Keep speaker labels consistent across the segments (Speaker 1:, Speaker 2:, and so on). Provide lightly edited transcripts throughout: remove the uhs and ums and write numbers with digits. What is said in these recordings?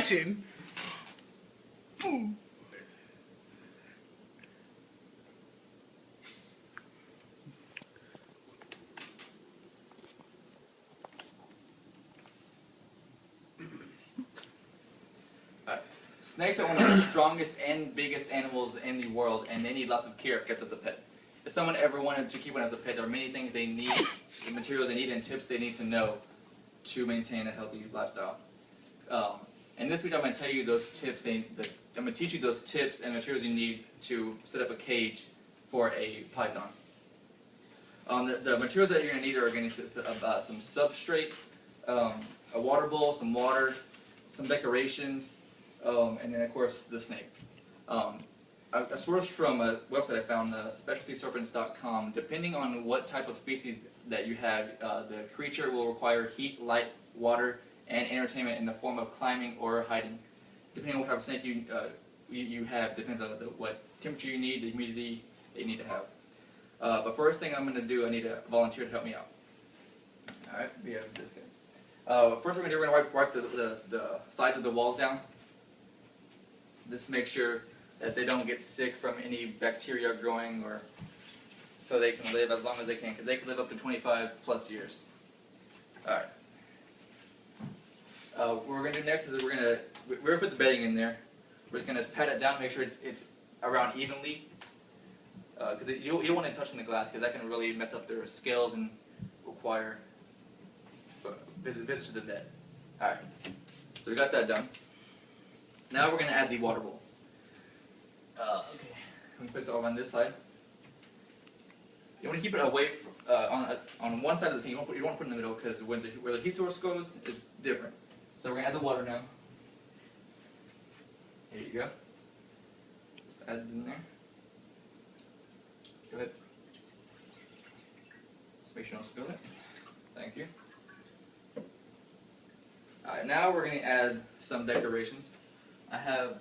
Speaker 1: action.
Speaker 2: Snakes are one of the strongest and biggest animals in the world, and they need lots of care if kept as a pet. If someone ever wanted to keep one as a pet, there are many things they need, the materials they need, and tips they need to know to maintain a healthy lifestyle. And this week I'm going to tell you those tips. I'm going to teach you those tips and materials you need to set up a cage for a python. The materials that you're going to need are going to consist of some substrate, a water bowl, some water, some decorations, and then of course the snake. A source from a website I found, specialtyserpents.com. Depending on what type of species that you have, the creature will require heat, light, water, and entertainment in the form of climbing or hiding. Depending on what type of snake you have, depends on what temperature you need, the humidity that you need to have. But first thing I'm going to do, I need a volunteer to help me out. All right, we have this guy. First we're going to wipe the sides of the walls down. Just to make sure that they don't get sick from any bacteria growing, or so they can live as long as they can, because they can live up to 25 plus years. All right. What we're going to do next is we're going to put the bedding in there. We're just going to pat it down, make sure it's around evenly, because you don't want to touch the glass, because that can really mess up their scales and require visit to the vet. All right. So we got that done. Now we're going to add the water bowl. Okay, we put it all on this side. You want to keep it away from, on one side of the thing. You don't want to put it in the middle, because where the heat source goes is different. So we're going to add the water now. Here you go. Just add it in there. Go ahead. Just make sure you don't spill it. Thank you. Alright, now we're going to add some decorations. I have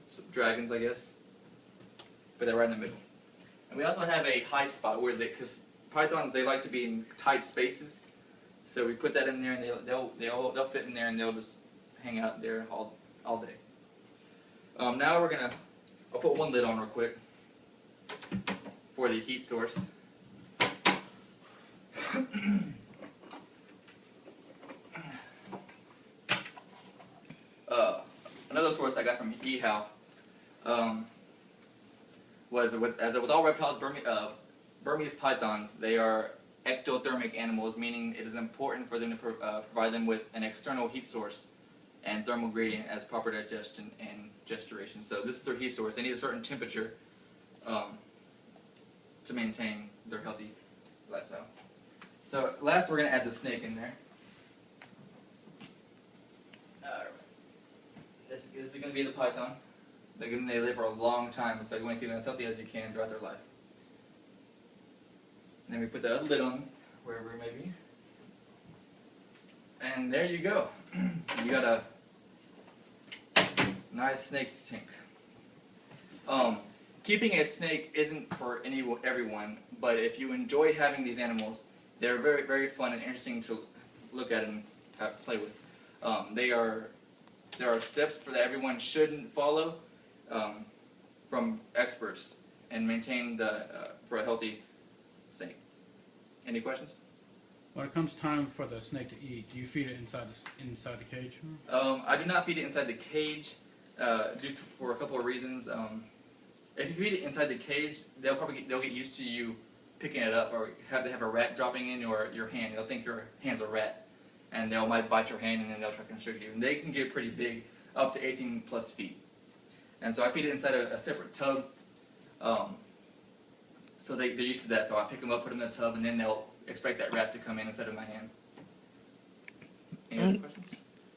Speaker 2: some dragons, I guess. Put that right in the middle. And we also have a hide spot where because pythons, they like to be in tight spaces. So we put that in there, and they'll fit in there, and they'll just hang out there all day. Now I'll put one lid on real quick for the heat source. Another source I got from eHow was with all reptiles, Burmese pythons, they are ectothermic animals, meaning it is important for them to provide them with an external heat source and thermal gradient as proper digestion and gesturation. So this is their heat source. They need a certain temperature to maintain their healthy lifestyle. So last we're going to add the snake in there. This is going to be the python. They live for a long time, so you want to keep them as healthy as you can throughout their life. And then we put the other lid on, wherever it may be. And there you go. You got a nice snake tank. Keeping a snake isn't for everyone, but if you enjoy having these animals, they're very, very fun and interesting to look at and play with. There are steps that everyone shouldn't follow from experts and maintain for a healthy snake. Any questions?
Speaker 3: When it comes time for the snake to eat, do you feed it inside the cage?
Speaker 2: I do not feed it inside the cage for a couple of reasons. If you feed it inside the cage, they'll get used to you picking it up, or have a rat dropping in your hand. They'll think your hand's a rat, and they might bite your hand, and then they'll try to constrict you. And they can get pretty big, up to 18 plus feet. And so I feed it inside a separate tub. So they're used to that. So I pick them up, put them in the tub, and then they'll expect that rat to come in instead of my hand. Any other questions?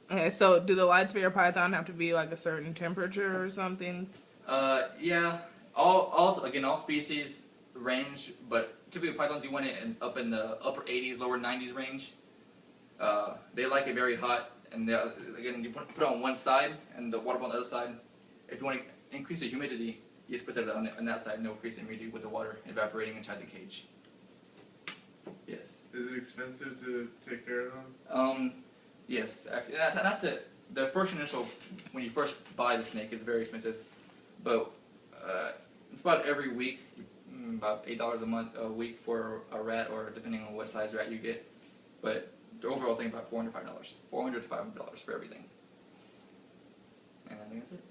Speaker 1: Okay, so do the lights for your python have to be like a certain temperature or something?
Speaker 2: Yeah. All species range, but typically pythons, you want it up in the upper 80s, lower 90s range. They like it very hot, and again, you put it on one side and the water bottle on the other side. If you want to increase the humidity, you just put it on that side, and it'll increase the humidity with the water evaporating inside the cage. Yes.
Speaker 4: Is it expensive to take care of them?
Speaker 2: Yes, actually, not to the first initial when you first buy the snake, it's very expensive, but it's about every week, about $8 a week for a rat, or depending on what size rat you get. But the overall thing about $405, $400 to $500 for everything. And I think that's it.